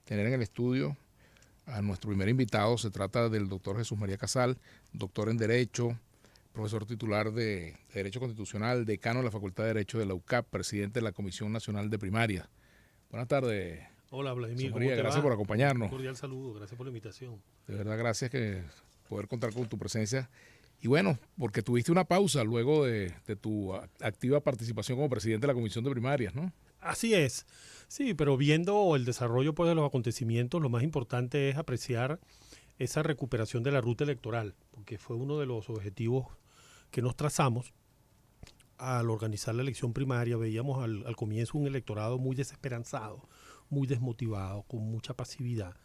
tener en el estudio a nuestro primer invitado. Se trata del doctor Jesús María Casal, doctor en Derecho, profesor titular de Derecho Constitucional, decano de la Facultad de Derecho de la UCAP, presidente de la Comisión Nacional de Primaria. Buenas tardes. Hola Jesús Vladimir, ¿cómo María, te gracias va? por Un acompañarnos. cordial saludo, gracias por la invitación. De verdad, gracias que poder contar con tu presencia. Y bueno, porque tuviste una pausa luego de tu activa participación como presidente de la Comisión de Primarias, ¿no? Así es, sí, pero viendo el desarrollo pues, de los acontecimientos, lo más importante es apreciar esa recuperación de la ruta electoral, porque fue uno de los objetivos que nos trazamos al organizar la elección primaria. Veíamos al comienzo un electorado muy desesperanzado, muy desmotivado, con mucha pasividad,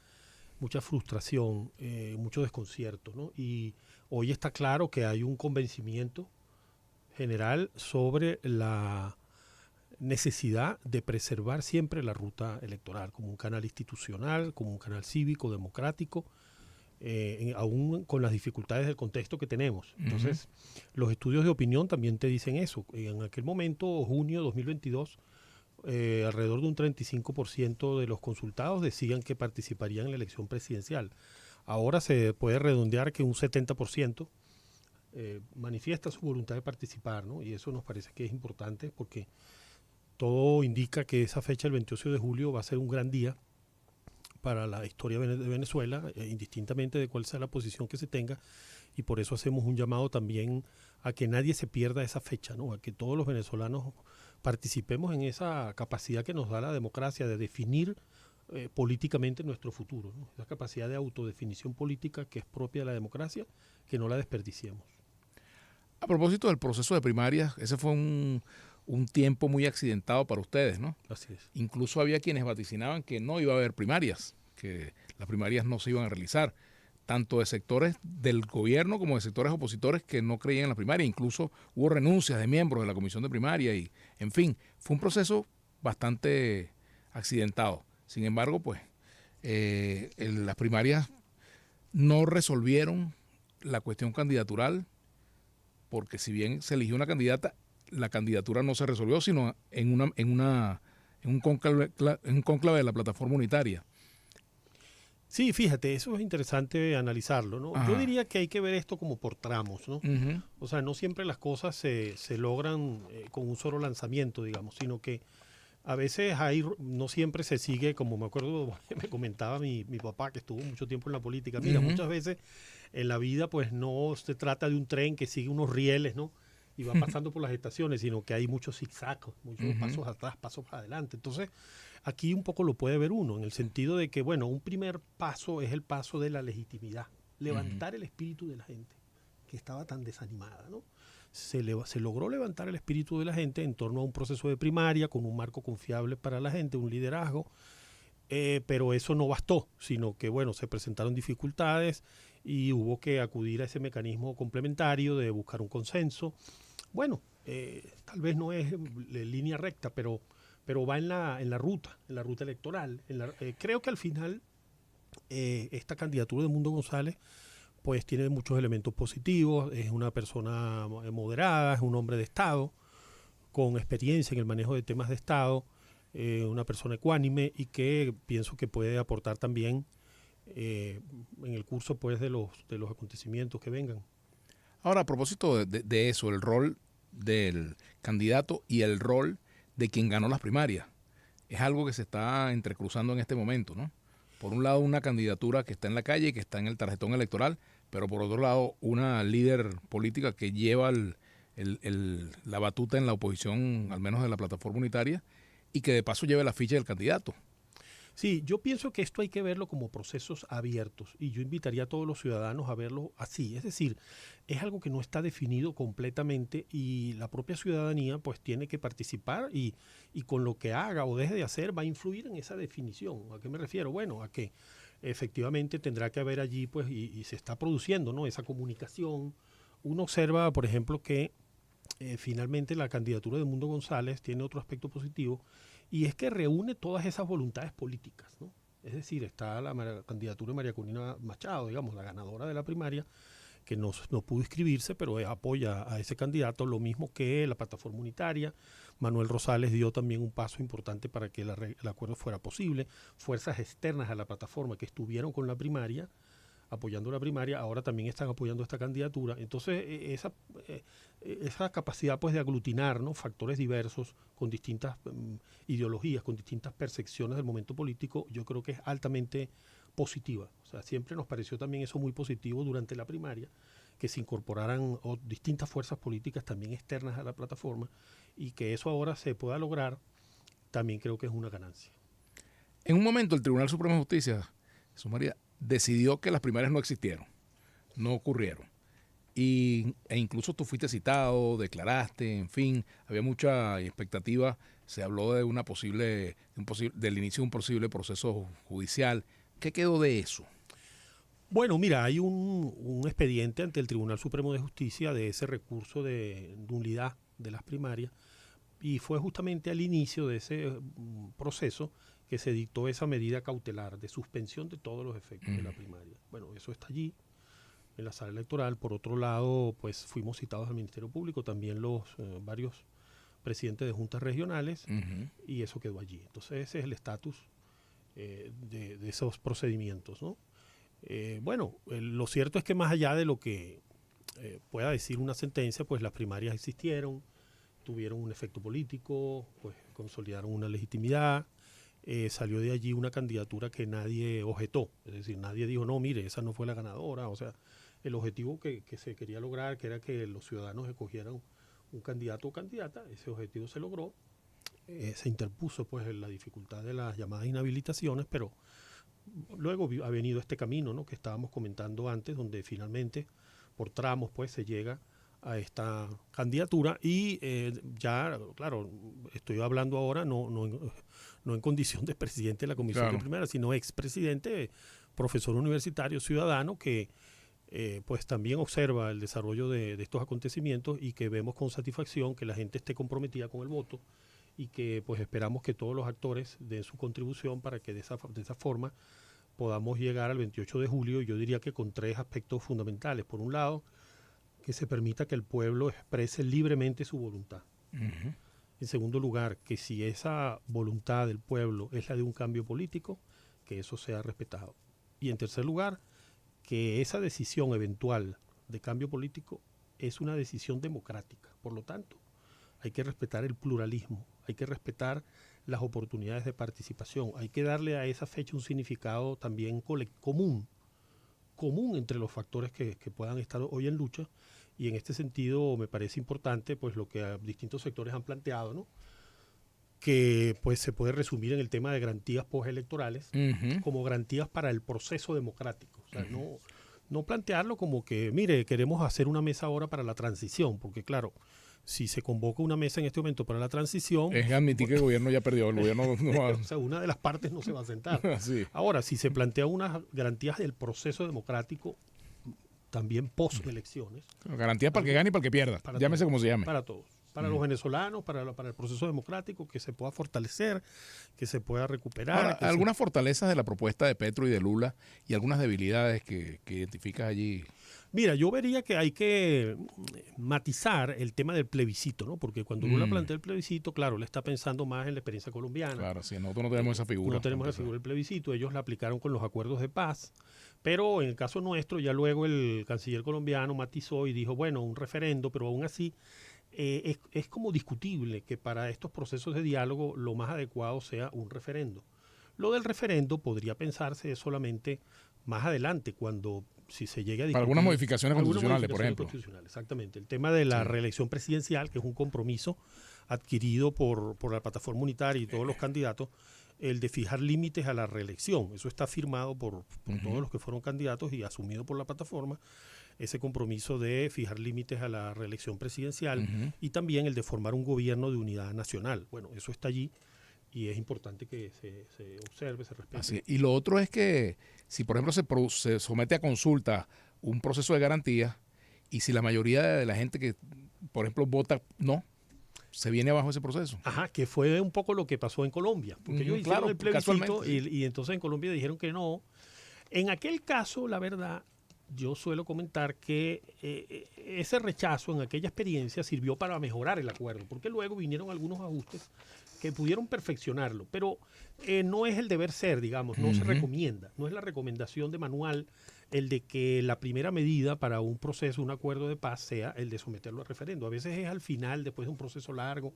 mucha frustración, mucho desconcierto, ¿no? Y hoy está claro que hay un convencimiento general sobre la necesidad de preservar siempre la ruta electoral como un canal institucional, como un canal cívico, democrático, aún con las dificultades del contexto que tenemos. Entonces, los estudios de opinión también te dicen eso. En aquel momento, junio de 2022, alrededor de un 35% de los consultados decían que participarían en la elección presidencial. Ahora se puede redondear que un 70% manifiesta su voluntad de participar, ¿no? Y eso nos parece que es importante porque todo indica que esa fecha, el 28 de julio, va a ser un gran día para la historia de Venezuela, indistintamente de cuál sea la posición que se tenga, y por eso hacemos un llamado también a que nadie se pierda esa fecha, ¿no? A que todos los venezolanos participemos en esa capacidad que nos da la democracia de definir políticamente nuestro futuro, ¿no? Esa capacidad de autodefinición política que es propia de la democracia, que no la desperdiciemos. A propósito del proceso de primarias, ese fue un tiempo muy accidentado para ustedes, ¿no? Así es. Incluso había quienes vaticinaban que no iba a haber primarias, que las primarias no se iban a realizar, tanto de sectores del gobierno como de sectores opositores que no creían en la primaria. Incluso hubo renuncias de miembros de la comisión de primaria y, en fin, fue un proceso bastante accidentado. Sin embargo, pues, las primarias no resolvieron la cuestión candidatural, porque si bien se eligió una candidata, la candidatura no se resolvió, sino en un cónclave de la plataforma unitaria. Sí, fíjate, eso es interesante analizarlo, ¿no? Yo Ajá. diría que hay que ver esto como por tramos, ¿no? Uh-huh. O sea, no siempre las cosas se logran con un solo lanzamiento, digamos, sino que a veces hay, no siempre se sigue, como me acuerdo, me comentaba mi papá, que estuvo mucho tiempo en la política. Mira, Uh-huh. muchas veces en la vida, pues no se trata de un tren que sigue unos rieles, ¿no? Y va pasando por las estaciones, sino que hay muchos zigzags, muchos Uh-huh. pasos atrás, pasos adelante. Entonces, aquí un poco lo puede ver uno, en el sentido de que, bueno, un primer paso es el paso de la legitimidad, Uh-huh. levantar el espíritu de la gente, que estaba tan desanimada, ¿no? Se logró levantar el espíritu de la gente en torno a un proceso de primaria con un marco confiable para la gente, un liderazgo, pero eso no bastó, sino que bueno, se presentaron dificultades y hubo que acudir a ese mecanismo complementario de buscar un consenso. Bueno, tal vez no es línea recta, pero va en la ruta electoral. Creo que al final esta candidatura de Mundo González pues tiene muchos elementos positivos, es una persona moderada, es un hombre de Estado, con experiencia en el manejo de temas de Estado, una persona ecuánime y que pienso que puede aportar también en el curso pues de los acontecimientos que vengan. Ahora, a propósito de eso, el rol del candidato y el rol de quien ganó las primarias, es algo que se está entrecruzando en este momento, ¿no? Por un lado, una candidatura que está en la calle y que está en el tarjetón electoral, pero por otro lado, una líder política que lleva la batuta en la oposición, al menos de la plataforma unitaria, y que de paso lleve la ficha del candidato. Sí, yo pienso que esto hay que verlo como procesos abiertos y yo invitaría a todos los ciudadanos a verlo así. Es decir, es algo que no está definido completamente y la propia ciudadanía pues tiene que participar y con lo que haga o deje de hacer va a influir en esa definición. ¿A qué me refiero? Bueno, a que efectivamente tendrá que haber allí pues y se está produciendo, ¿no? Esa comunicación. Uno observa, por ejemplo, que finalmente la candidatura de Mundo González tiene otro aspecto positivo y es que reúne todas esas voluntades políticas, ¿no? Es decir, está la candidatura de María Corina Machado, digamos, la ganadora de la primaria, que no pudo inscribirse, pero apoya a ese candidato, lo mismo que la plataforma unitaria. Manuel Rosales dio también un paso importante para que el acuerdo fuera posible. Fuerzas externas a la plataforma que estuvieron con la primaria, apoyando la primaria, ahora también están apoyando esta candidatura. Entonces, esa capacidad pues de aglutinar, ¿no?, factores diversos con distintas ideologías, con distintas percepciones del momento político, yo creo que es altamente positiva. O sea, siempre nos pareció también eso muy positivo durante la primaria, que se incorporaran distintas fuerzas políticas también externas a la plataforma, y que eso ahora se pueda lograr, también creo que es una ganancia. En un momento el Tribunal Supremo de Justicia, Jesús María, decidió que las primarias no existieron, no ocurrieron. E incluso tú fuiste citado, declaraste, en fin, había mucha expectativa, se habló de del inicio de un posible proceso judicial. ¿Qué quedó de eso? Bueno, mira, hay un expediente ante el Tribunal Supremo de Justicia de ese recurso de nulidad de las primarias, y fue justamente al inicio de ese proceso que se dictó esa medida cautelar de suspensión de todos los efectos de la primaria. Bueno, eso está allí en la sala electoral. Por otro lado, pues fuimos citados al Ministerio Público, también los varios presidentes de juntas regionales, y eso quedó allí. Entonces ese es el estatus de esos procedimientos, ¿no? Bueno, lo cierto es que más allá de lo que pueda decir una sentencia, pues las primarias existieron, tuvieron un efecto político, pues consolidaron una legitimidad. Salió de allí una candidatura que nadie objetó, es decir, nadie dijo, no, mire, esa no fue la ganadora. O sea, el objetivo que se quería lograr, que era que los ciudadanos escogieran un candidato o candidata, ese objetivo se logró. Se interpuso pues la dificultad de las llamadas inhabilitaciones, pero luego ha venido este camino, ¿no?, que estábamos comentando antes, donde finalmente por tramos pues se llega a esta candidatura, y ya, claro, estoy hablando ahora no en condición de presidente de la Comisión de Primera, sino expresidente, profesor universitario, ciudadano, que pues también observa el desarrollo de estos acontecimientos, y que vemos con satisfacción que la gente esté comprometida con el voto, y que pues esperamos que todos los actores den su contribución para que de esa forma podamos llegar al 28 de julio, yo diría que con 3 aspectos fundamentales. Por un lado, que se permita que el pueblo exprese libremente su voluntad. En segundo lugar, que si esa voluntad del pueblo es la de un cambio político, que eso sea respetado. Y en tercer lugar, que esa decisión eventual de cambio político es una decisión democrática. Por lo tanto, hay que respetar el pluralismo, hay que respetar las oportunidades de participación, hay que darle a esa fecha un significado también común entre los factores que puedan estar hoy en lucha. Y en este sentido me parece importante pues lo que distintos sectores han planteado, ¿no?, que pues se puede resumir en el tema de garantías postelectorales como garantías para el proceso democrático. O sea, no plantearlo como que, mire, queremos hacer una mesa ahora para la transición, porque claro, si se convoca una mesa en este momento para la transición... Es admitir que el gobierno ya perdió, el gobierno no va... O sea, una de las partes no se va a sentar. Sí. Ahora, si se plantea unas garantías del proceso democrático, también post-elecciones... Garantías para el que gane y para el que pierda, llámese como se llame. Para todos. Para los venezolanos, para el proceso democrático, que se pueda fortalecer, que se pueda recuperar. Ahora, algunas fortalezas de la propuesta de Petro y de Lula y algunas debilidades que identificas allí. Mira, yo vería que hay que matizar el tema del plebiscito, ¿no? Porque cuando Lula plantea el plebiscito, claro, le está pensando más en la experiencia colombiana. Claro, sí, nosotros no tenemos esa figura. No tenemos esa figura del plebiscito, ellos la aplicaron con los acuerdos de paz, pero en el caso nuestro, ya luego el canciller colombiano matizó y dijo, bueno, un referendo, pero aún así es como discutible que para estos procesos de diálogo lo más adecuado sea un referendo. Lo del referendo podría pensarse solamente más adelante, cuando si se llegue a discutir... Para algunas modificaciones constitucionales, por ejemplo. Exactamente. El tema de la reelección presidencial, que es un compromiso adquirido por la plataforma unitaria y todos los candidatos, el de fijar límites a la reelección. Eso está firmado por todos los que fueron candidatos y asumido por la plataforma, ese compromiso de fijar límites a la reelección presidencial y también el de formar un gobierno de unidad nacional. Bueno, eso está allí y es importante que se observe, se respete. Así, y lo otro es que si, por ejemplo, se somete a consulta un proceso de garantía y si la mayoría de la gente que, por ejemplo, vota no, se viene abajo ese proceso. Ajá, que fue un poco lo que pasó en Colombia. Porque ellos hicieron el plebiscito y entonces en Colombia dijeron que no. En aquel caso, la verdad, yo suelo comentar que ese rechazo en aquella experiencia sirvió para mejorar el acuerdo, porque luego vinieron algunos ajustes que pudieron perfeccionarlo, pero no es el deber ser, digamos, no se recomienda, no es la recomendación de manual el de que la primera medida para un proceso, un acuerdo de paz, sea el de someterlo a referendo. A veces es al final, después de un proceso largo,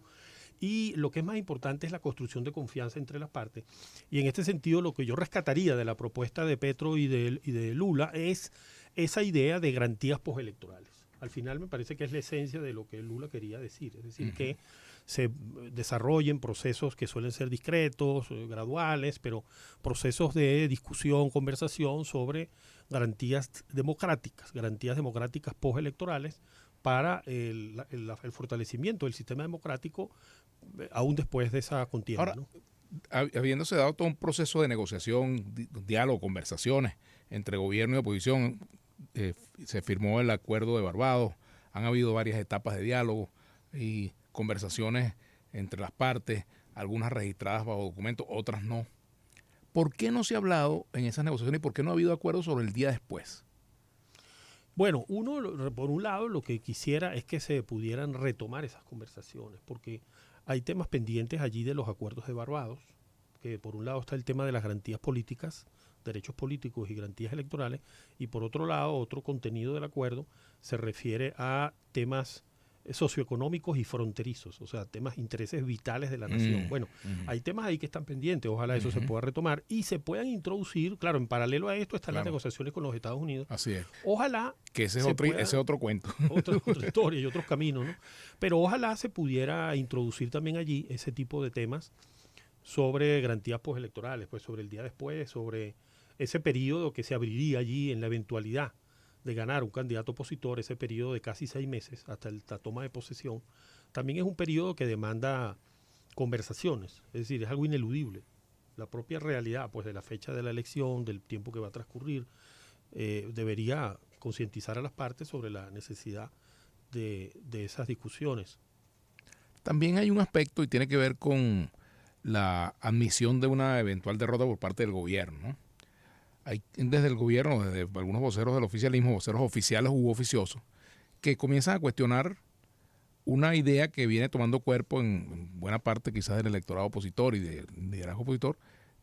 y lo que es más importante es la construcción de confianza entre las partes. Y en este sentido, lo que yo rescataría de la propuesta de Petro y de Lula es esa idea de garantías postelectorales. Al final me parece que es la esencia de lo que Lula quería decir, es decir, que se desarrollen procesos que suelen ser discretos, graduales, pero procesos de discusión, conversación sobre garantías democráticas postelectorales para el fortalecimiento del sistema democrático aún después de esa contienda. Ahora, ¿no? Habiéndose dado todo un proceso de negociación, diálogo, conversaciones entre gobierno y oposición, se firmó el acuerdo de Barbados, han habido varias etapas de diálogo y conversaciones entre las partes, algunas registradas bajo documentos, otras no. ¿Por qué no se ha hablado en esas negociaciones y por qué no ha habido acuerdo sobre el día después? Bueno, por un lado, lo que quisiera es que se pudieran retomar esas conversaciones, porque hay temas pendientes allí de los acuerdos de Barbados, que por un lado está el tema de las garantías políticas, derechos políticos y garantías electorales, y por otro lado, otro contenido del acuerdo se refiere a temas socioeconómicos y fronterizos, o sea, temas, intereses vitales de la nación. Bueno, hay temas ahí que están pendientes, ojalá eso se pueda retomar y se puedan introducir, claro, en paralelo a esto están las negociaciones con los Estados Unidos. Así es. Ojalá que ese es otro cuento. Otra historia y otros caminos, ¿no? Pero ojalá se pudiera introducir también allí ese tipo de temas sobre garantías postelectorales, pues sobre el día después, sobre ese periodo que se abriría allí en la eventualidad de ganar un candidato opositor, ese periodo de casi 6 meses hasta la toma de posesión, también es un periodo que demanda conversaciones, es decir, es algo ineludible. La propia realidad, pues, de la fecha de la elección, del tiempo que va a transcurrir, debería concientizar a las partes sobre la necesidad de esas discusiones. También hay un aspecto y tiene que ver con la admisión de una eventual derrota por parte del gobierno, ¿no? Hay desde el gobierno, desde algunos voceros del oficialismo, voceros oficiales u oficiosos, que comienzan a cuestionar una idea que viene tomando cuerpo en buena parte quizás del electorado opositor y del liderazgo opositor,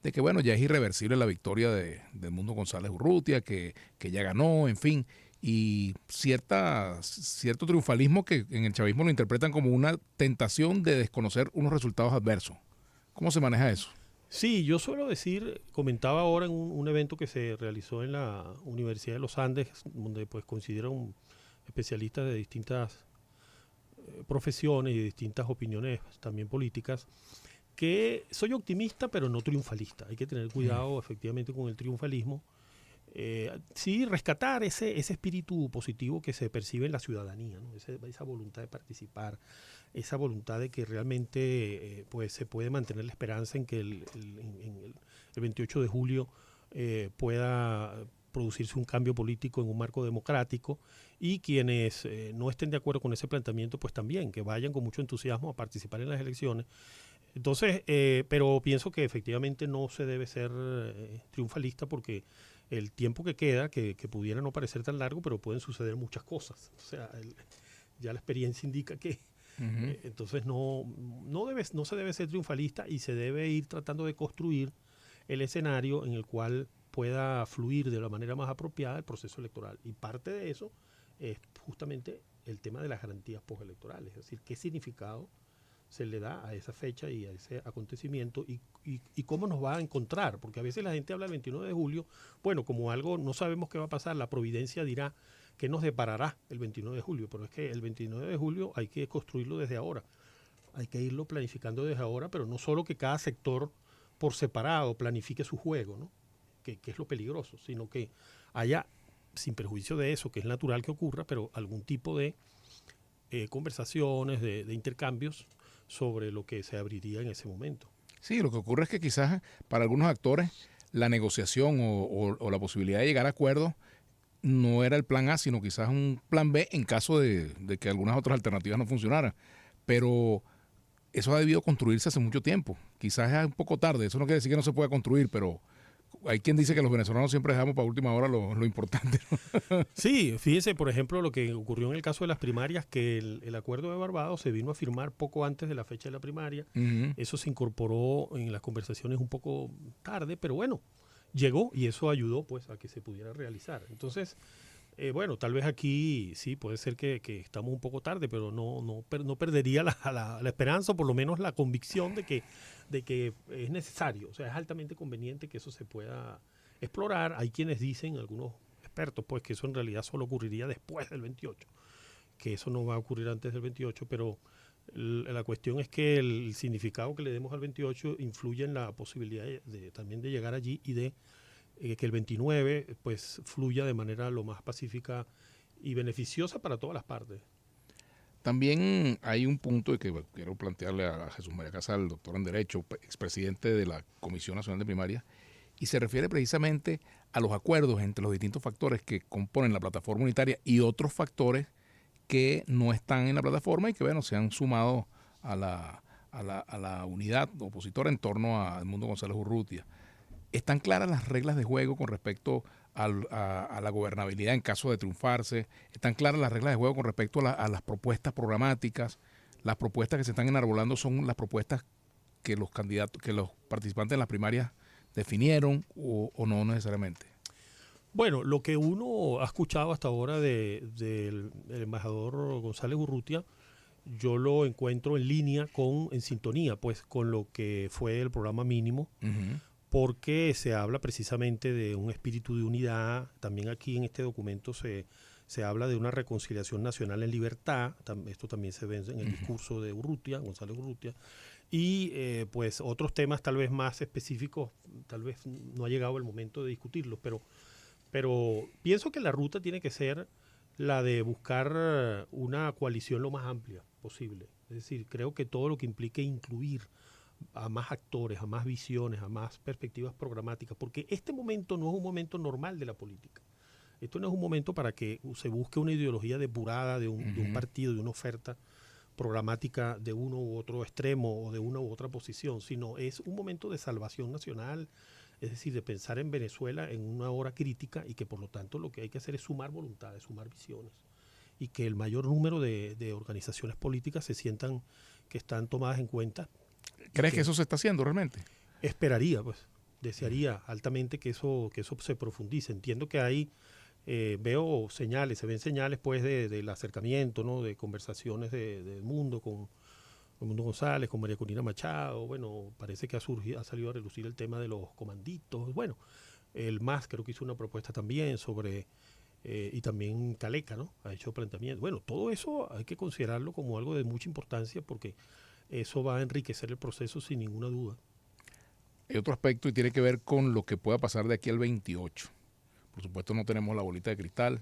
de que bueno, ya es irreversible la victoria de Mundo González Urrutia, que ya ganó, en fin, y cierto triunfalismo que en el chavismo lo interpretan como una tentación de desconocer unos resultados adversos. ¿Cómo se maneja eso? Sí, yo suelo decir, comentaba ahora en un evento que se realizó en la Universidad de los Andes, donde pues coincidieron especialistas de distintas profesiones y de distintas opiniones también políticas, que soy optimista pero no triunfalista. Hay que tener cuidado efectivamente con el triunfalismo. Sí, rescatar ese espíritu positivo que se percibe en la ciudadanía, ¿no? Esa voluntad de participar, esa voluntad de que realmente pues se puede mantener la esperanza en que el 28 de julio pueda producirse un cambio político en un marco democrático y quienes no estén de acuerdo con ese planteamiento pues también que vayan con mucho entusiasmo a participar en las elecciones. Entonces, pero pienso que efectivamente no se debe ser triunfalista porque el tiempo que queda, que pudiera no parecer tan largo, pero pueden suceder muchas cosas. O sea, ya la experiencia indica que entonces no se debe ser triunfalista y se debe ir tratando de construir el escenario en el cual pueda fluir de la manera más apropiada el proceso electoral. Y parte de eso es justamente el tema de las garantías postelectorales, es decir, qué significado se le da a esa fecha y a ese acontecimiento y cómo nos va a encontrar, porque a veces la gente habla del 29 de julio, bueno, como algo no sabemos qué va a pasar, la providencia dirá qué nos deparará el 29 de julio, pero es que el 29 de julio hay que construirlo desde ahora, hay que irlo planificando desde ahora, pero no solo que cada sector por separado planifique su juego, ¿no? que es lo peligroso, sino que haya, sin perjuicio de eso, que es natural que ocurra, pero algún tipo de conversaciones, de intercambios sobre lo que se abriría en ese momento. Sí, lo que ocurre es que quizás para algunos actores la negociación o la posibilidad de llegar a acuerdos no era el plan A, sino quizás un plan B en caso de que algunas otras alternativas no funcionaran. Pero eso ha debido construirse hace mucho tiempo. Quizás es un poco tarde, eso no quiere decir que no se pueda construir, pero hay quien dice que los venezolanos siempre dejamos para última hora lo importante, ¿no? Sí, fíjese, por ejemplo, lo que ocurrió en el caso de las primarias, que el acuerdo de Barbados se vino a firmar poco antes de la fecha de la primaria. Ujú. Eso se incorporó en las conversaciones un poco tarde, pero bueno, llegó y eso ayudó pues a que se pudiera realizar. Entonces, bueno, tal vez aquí sí puede ser que estamos un poco tarde, pero no perdería la esperanza, o por lo menos la convicción de que es necesario, o sea, es altamente conveniente que eso se pueda explorar. Hay quienes dicen, algunos expertos, pues que eso en realidad solo ocurriría después del 28, que eso no va a ocurrir antes del 28, pero la cuestión es que el significado que le demos al 28 influye en la posibilidad también de llegar allí y de que el 29 pues fluya de manera lo más pacífica y beneficiosa para todas las partes. También hay un punto que quiero plantearle a Jesús María Casal, doctor en Derecho, expresidente de la Comisión Nacional de Primaria, y se refiere precisamente a los acuerdos entre los distintos factores que componen la plataforma unitaria y otros factores que no están en la plataforma y que, bueno, se han sumado a la unidad opositora en torno a Edmundo González Urrutia. ¿Están claras las reglas de juego con respecto a la gobernabilidad en caso de triunfarse? ¿Están claras las reglas de juego con respecto a las propuestas programáticas? ¿Las propuestas que se están enarbolando son las propuestas que los candidatos, que los participantes en las primarias definieron o no necesariamente? Bueno, lo que uno ha escuchado hasta ahora del embajador González Urrutia, yo lo encuentro en línea en sintonía, pues, con lo que fue el programa mínimo, Uh-huh. porque se habla precisamente de un espíritu de unidad. También aquí en este documento se habla de una reconciliación nacional en libertad. Esto también se ve en el discurso de Urrutia, González Urrutia. Y pues otros temas tal vez más específicos, tal vez no ha llegado el momento de discutirlos, pero pienso que la ruta tiene que ser la de buscar una coalición lo más amplia posible. Es decir, creo que todo lo que implique incluir a más actores, a más visiones, a más perspectivas programáticas, porque este momento no es un momento normal de la política. Esto no es un momento para que se busque una ideología depurada de un partido, de una oferta programática de uno u otro extremo o de una u otra posición, sino es un momento de salvación nacional, es decir, de pensar en Venezuela en una hora crítica y que por lo tanto lo que hay que hacer es sumar voluntades, sumar visiones y que el mayor número de organizaciones políticas se sientan que están tomadas en cuenta. ¿Crees que eso se está haciendo realmente? Esperaría, pues, desearía altamente que eso se profundice. Entiendo que hay, veo señales, se ven señales pues del acercamiento, ¿no? De conversaciones del mundo con Mundo González, con María Corina Machado. Bueno, parece que ha salido a relucir el tema de los comanditos. Bueno, el MAS creo que hizo una propuesta también sobre, y también Caleca, ¿no? Ha hecho planteamientos. Bueno, todo eso hay que considerarlo como algo de mucha importancia porque eso va a enriquecer el proceso sin ninguna duda. Hay otro aspecto y tiene que ver con lo que pueda pasar de aquí al 28. Por supuesto no tenemos la bolita de cristal,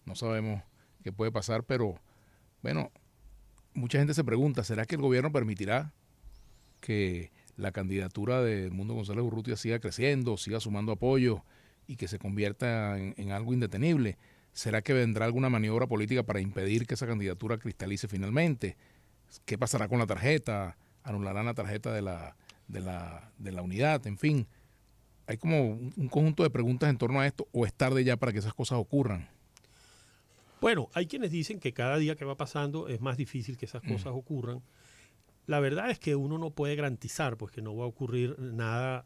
no sabemos qué puede pasar, pero bueno, mucha gente se pregunta, ¿será que el gobierno permitirá que la candidatura de Edmundo González Urrutia siga creciendo, siga sumando apoyo y que se convierta en algo indetenible? ¿Será que vendrá alguna maniobra política para impedir que esa candidatura cristalice finalmente? ¿Qué pasará con la tarjeta? ¿Anularán la tarjeta de la unidad? En fin, hay como un conjunto de preguntas en torno a esto, o es tarde ya para que esas cosas ocurran. Bueno, hay quienes dicen que cada día que va pasando es más difícil que esas cosas ocurran. La verdad es que uno no puede garantizar pues que no va a ocurrir nada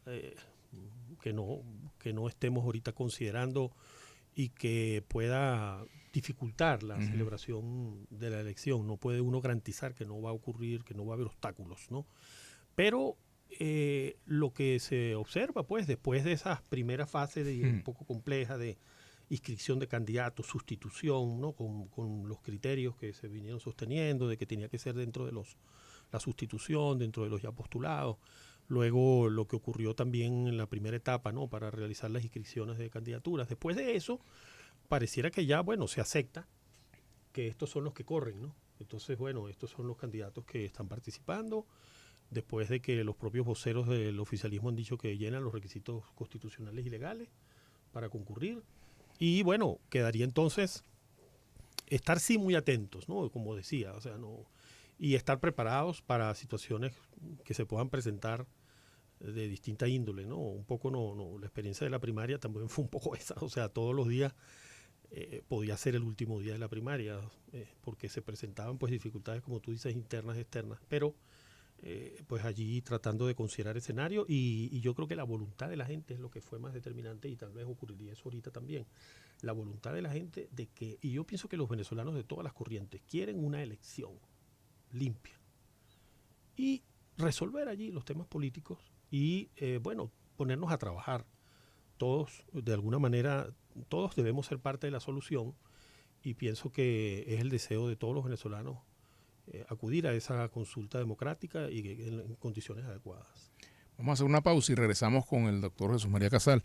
que no estemos ahorita considerando y que pueda dificultar la celebración de la elección. No puede uno garantizar que no va a ocurrir, que no va a haber obstáculos, ¿no? Pero lo que se observa, pues, después de esas primeras fases un poco complejas de inscripción de candidatos, sustitución, ¿no? Con los criterios que se vinieron sosteniendo, de que tenía que ser dentro de la sustitución, dentro de los ya postulados. Luego lo que ocurrió también en la primera etapa, ¿no? Para realizar las inscripciones de candidaturas. Después de eso, pareciera que ya, bueno, se acepta que estos son los que corren, ¿no? Entonces, bueno, estos son los candidatos que están participando, después de que los propios voceros del oficialismo han dicho que llenan los requisitos constitucionales y legales para concurrir. Y bueno, quedaría entonces estar sí muy atentos, ¿no? Como decía, o sea, no, y estar preparados para situaciones que se puedan presentar de distinta índole, ¿no? Un poco la experiencia de la primaria también fue un poco esa, o sea, todos los días podía ser el último día de la primaria, porque se presentaban pues dificultades, como tú dices, internas, externas, pero pues allí tratando de considerar escenario y yo creo que la voluntad de la gente es lo que fue más determinante y tal vez ocurriría eso ahorita también. La voluntad de la gente de que, y yo pienso que los venezolanos de todas las corrientes quieren una elección limpia y resolver allí los temas políticos y bueno, ponernos a trabajar. Todos, de alguna manera, todos debemos ser parte de la solución y pienso que es el deseo de todos los venezolanos acudir a esa consulta democrática y en condiciones adecuadas. Vamos a hacer una pausa y regresamos con el doctor Jesús María Casal.